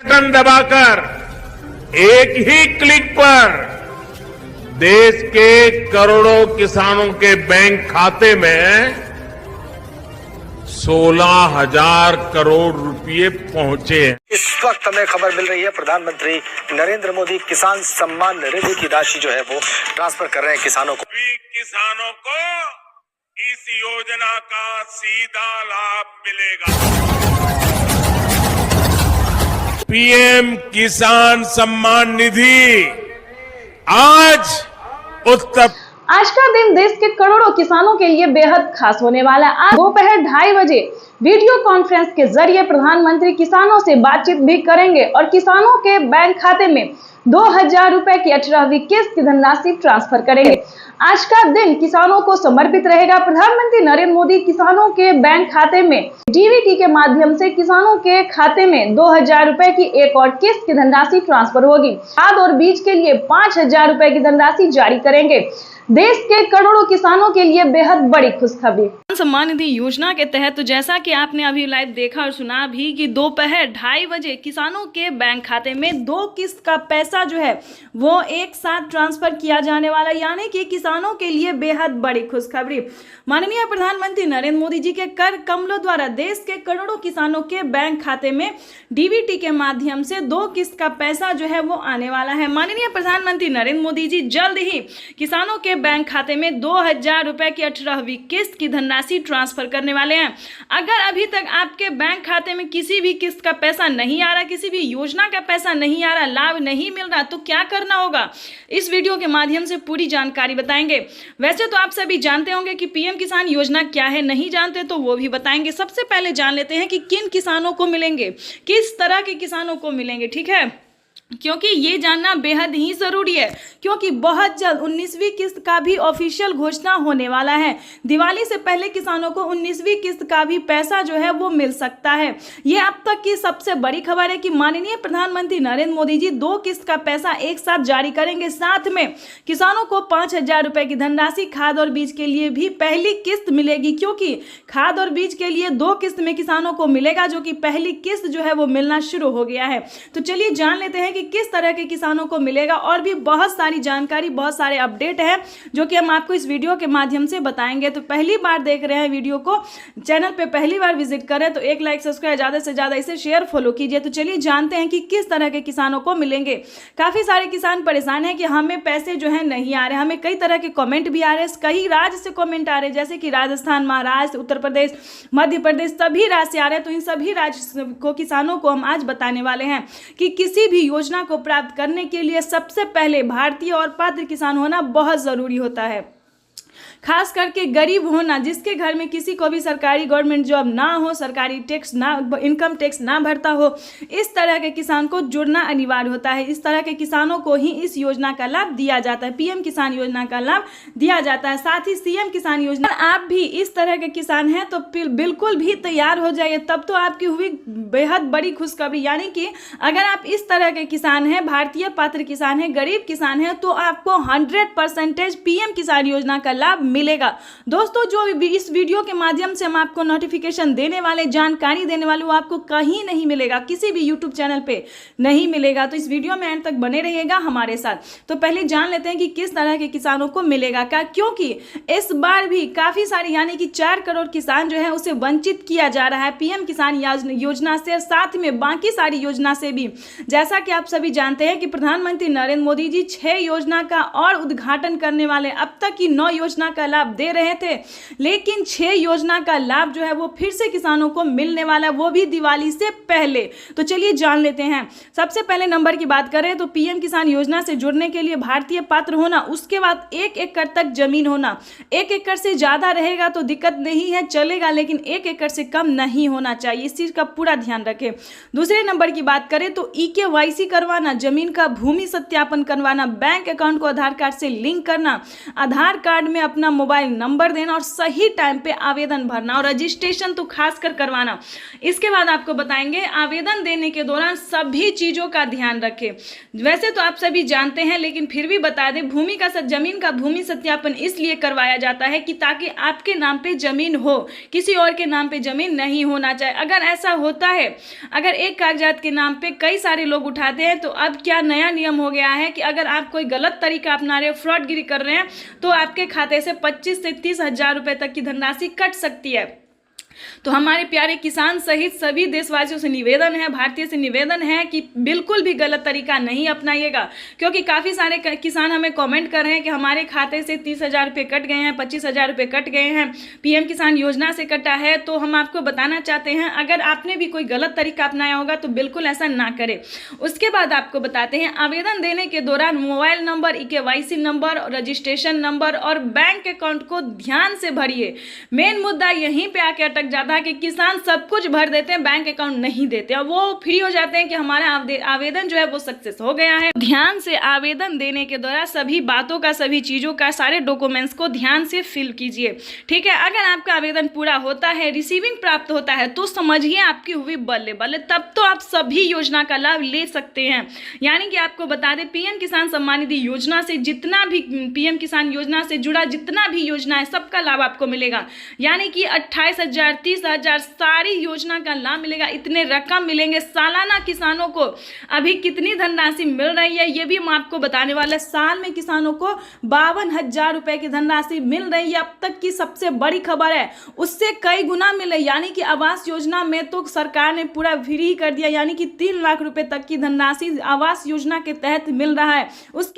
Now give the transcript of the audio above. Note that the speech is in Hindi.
बटन दबाकर एक ही क्लिक पर देश के करोड़ों किसानों के बैंक खाते में 16,000 करोड़ रुपए पहुंचे हैं। इस वक्त हमें खबर मिल रही है प्रधानमंत्री नरेंद्र मोदी किसान सम्मान निधि की राशि जो है वो ट्रांसफर कर रहे हैं किसानों को। किसानों को इस योजना का सीधा लाभ मिलेगा। पीएम किसान सम्मान निधि आज का दिन देश के करोड़ों किसानों के लिए बेहद खास होने वाला है। आज दोपहर 2:30 बजे वीडियो कॉन्फ्रेंस के जरिए प्रधानमंत्री किसानों से बातचीत भी करेंगे और किसानों के बैंक खाते में 2,000 रुपए की 18वीं किस्त की धनराशि ट्रांसफर करेंगे। आज का दिन किसानों को समर्पित रहेगा। प्रधानमंत्री नरेंद्र मोदी किसानों के बैंक खाते में डीबीटी के माध्यम से किसानों के खाते में 2,000 रुपए की एक और किस्त की धनराशि ट्रांसफर होगी। खाद और बीज के लिए 5,000 रुपए की धनराशि जारी करेंगे। देश के करोड़ों किसानों के लिए बेहद बड़ी खुशखबरी। सम्मान निधि योजना के तहत तो जैसा कि आपने अभी लाइव देखा और सुना भी कि दोपहर 2:30 बजे किसानों के बैंक खाते में 2 किस्त का पैसा जो है वो एक साथ ट्रांसफर किया जाने वाला, यानी कि किसानों के लिए बेहद बड़ी खुशखबरी। माननीय प्रधानमंत्री नरेंद्र मोदी जी के कर कमलों द्वारा देश के करोड़ों किसानों के बैंक खाते में डीबीटी के माध्यम से 2 किस्त का पैसा जो है वो आने वाला है। माननीय प्रधानमंत्री नरेंद्र मोदी जी जल्द ही किसानों के बैंक खाते में 2,000 रुपए की 18वीं किस्त की धनराशि ट्रांसफर करने वाले हैं। अगर अभी तक आपके बैंक खाते में किसी भी किस्त का पैसा नहीं आ रहा, किसी भी योजना का पैसा नहीं आ रहा, लाभ नहीं मिल रहा, तो क्या करना होगा, इस वीडियो के माध्यम से पूरी जानकारी बताएंगे। वैसे तो आप सभी जानते होंगे कि पीएम किसान योजना क्या है, नहीं जानते तो वो भी बताएंगे। सबसे पहले जान लेते हैं कि किन किसानों को मिलेंगे, किस तरह के किसानों को मिलेंगे, ठीक है, क्योंकि ये जानना बेहद ही जरूरी है, क्योंकि बहुत जल्द 19वीं किस्त का भी ऑफिशियल घोषणा होने वाला है। दिवाली से पहले किसानों को 19वीं किस्त का भी पैसा जो है वो मिल सकता है। ये अब तक की सबसे बड़ी खबर है कि माननीय प्रधानमंत्री नरेंद्र मोदी जी 2 किस्त का पैसा एक साथ जारी करेंगे। साथ में किसानों को 5,000 रुपए की धनराशि खाद और बीज के लिए भी पहली किस्त मिलेगी, क्योंकि खाद और बीज के लिए 2 किस्त में किसानों को मिलेगा, जो कि पहली किस्त जो है वो मिलना शुरू हो गया है। तो चलिए जान लेते हैं कि किस तरह के किसानों को मिलेगा, और भी बहुत सारी जानकारी, बहुत सारे अपडेट हैं जो कि हम आपको इस वीडियो के माध्यम से बताएंगे। तो पहली बार देख रहे हैं वीडियो को, चैनल पे पहली बार विजिट करें तो एक लाइक, सब्सक्राइब, ज्यादा से ज्यादा इसे शेयर, फॉलो कीजिए। तो चलिए जानते हैं कि किस तरह के किसानों को मिलेंगे। काफी सारे किसान परेशान हैं कि हमें पैसे जो है नहीं आ रहे। हमें कई तरह के कमेंट भी आ रहे हैं, कई राज्य से कमेंट आ रहे हैं, जैसे कि राजस्थान, महाराष्ट्र, उत्तर प्रदेश, मध्य प्रदेश, सभी राज्य से आ रहे हैं। तो इन सभी राज्य को किसानों को हम आज बताने वाले हैं कि किसी भी योजना को प्राप्त करने के लिए सबसे पहले भारतीय और पात्र किसान होना बहुत जरूरी होता है। खास करके गरीब होना, जिसके घर में किसी को भी सरकारी गवर्नमेंट जॉब ना हो, सरकारी टैक्स ना, इनकम टैक्स ना भरता हो, इस तरह के किसान को जुड़ना अनिवार्य होता है। इस तरह के किसानों को ही इस योजना का लाभ दिया जाता है, पीएम किसान योजना का लाभ दिया जाता है। साथ ही सीएम किसान योजना, आप भी इस तरह के किसान हैं तो बिल्कुल भी तैयार हो जाइए, तब तो आपकी हुई बेहद बड़ी खुशखबरी। यानी कि अगर आप इस तरह के किसान हैं, भारतीय पात्र किसान हैं, गरीब किसान हैं, तो आपको 100% पीएम किसान योजना का लाभ मिलेगा। दोस्तों, जो इस वीडियो के माध्यम से हम आपको नोटिफिकेशन देने वाले, जानकारी देने वाले, वो आपको कहीं नहीं मिलेगा, किसी भी यूट्यूब चैनल पे नहीं मिलेगा। तो इस वीडियो में एंड तक बने रहिएगा हमारे साथ। तो पहले जान लेते हैं कि किस तरह के किसानों को मिलेगा क्या, क्योंकि इस बार भी काफी सारे, यानी कि 4 करोड़ किसान जो है उसे वंचित किया जा रहा है पीएम किसान योजना से, साथ में बाकी सारी योजना से भी। जैसा कि आप सभी जानते हैं कि प्रधानमंत्री नरेंद्र मोदी जी 6 योजना का और उद्घाटन करने वाले, अब तक की 9 योजना का लाभ दे रहे थे, लेकिन 6 योजना का लाभ जो है वो फिर से किसानों को मिलने वाला है, वो भी दिवाली से पहले। तो चलिए जान लेते हैं। सबसे पहले नंबर की बात करें तो पीएम किसान योजना से जुड़ने के लिए भारतीय पात्र होना, उसके बाद 1 एकड़ तक जमीन होना। 1 एकड़ से ज्यादा रहेगा तो दिक्कत नहीं है, चलेगा, लेकिन 1 एकड़ से कम नहीं होना चाहिए, इस चीज का पूरा ध्यान रखें। दूसरे नंबर की बात करें तो EKYC करवाना, जमीन का भूमि सत्यापन करवाना, बैंक अकाउंट को आधार कार्ड से लिंक करना, आधार कार्ड में अपना अपना मोबाइल नंबर देना और सही टाइम पे आवेदन भरना और रजिस्ट्रेशन तो खास कर करवाना। इसके बाद आपको बताएंगे आवेदन देने के दौरान सभी चीज़ों का ध्यान रखें। वैसे तो आप सभी जानते हैं, लेकिन फिर भी बता दें, जमीन का भूमि सत्यापन इसलिए करवाया जाता है कि ताकि आपके नाम पे जमीन हो, किसी और के नाम पे जमीन नहीं होना चाहिए। अगर ऐसा होता है, अगर एक कागजात के नाम पे कई सारे लोग उठाते हैं, तो अब क्या नया नियम हो गया है कि अगर आप कोई गलत तरीका अपना रहे हो, फ्रॉडगिरी कर रहे हैं, तो आपके खाते से 25 से 30 हजार रुपए तक की धनराशि कट सकती है। तो हमारे प्यारे किसान सहित सभी देशवासियों से निवेदन है, भारतीय से निवेदन है कि बिल्कुल भी गलत तरीका नहीं अपनाइएगा, क्योंकि काफ़ी सारे किसान हमें कमेंट कर रहे हैं कि हमारे खाते से 30 हजार रुपये कट गए हैं, 25 हजार रुपये कट गए हैं, पीएम किसान योजना से कटा है। तो हम आपको बताना चाहते हैं, अगर आपने भी कोई गलत तरीका अपनाया होगा तो बिल्कुल ऐसा ना करें। उसके बाद आपको बताते हैं, आवेदन देने के दौरान mobile number, KYC number, registration number और बैंक अकाउंट को ध्यान से भरिए। मेन मुद्दा यहीं पे आके अटक जाता है कि किसान सब कुछ भर देते हैं, बैंक अकाउंट नहीं देते और वो फ्री हो जाते हैं कि हमारा आवेदन जो है वो सक्सेस हो गया है। ध्यान से आवेदन देने के दौरान सभी बातों का, सभी चीजों का, सारे डॉक्यूमेंट्स को ध्यान से फिल कीजिए, ठीक है। अगर आपका आवेदन पूरा होता है, रिसीविंग प्राप्त होता है, तो समझिए आपकी हुई बल्ले बल्ले, तब तो आप सभी योजना का लाभ ले सकते हैं। यानी कि आपको बता दें, पीएम किसान सम्मान निधि योजना से जितना भी, पीएम किसान योजना से जुड़ा जितना भी योजना है, सबका लाभ आपको मिलेगा। यानी कि 28,000, 30,000 सारी योजना का लाभ मिलेगा। इतने रकम मिलेंगे सालाना किसानों को। अभी कितनी धनराशि मिल रही है ये भी हम आपको बताने वाले। साल में किसानों को 52,000 रुपए की धनराशि मिल रही है। अब तक की सबसे बड़ी खबर है, उससे कई गुना मिले। यानी कि आवास योजना में तो सरकार ने पूरा फ्री कर दिया, यानी कि 3 लाख रुपए तक की धनराशि आवास योजना के तहत मिल रहा है। उसके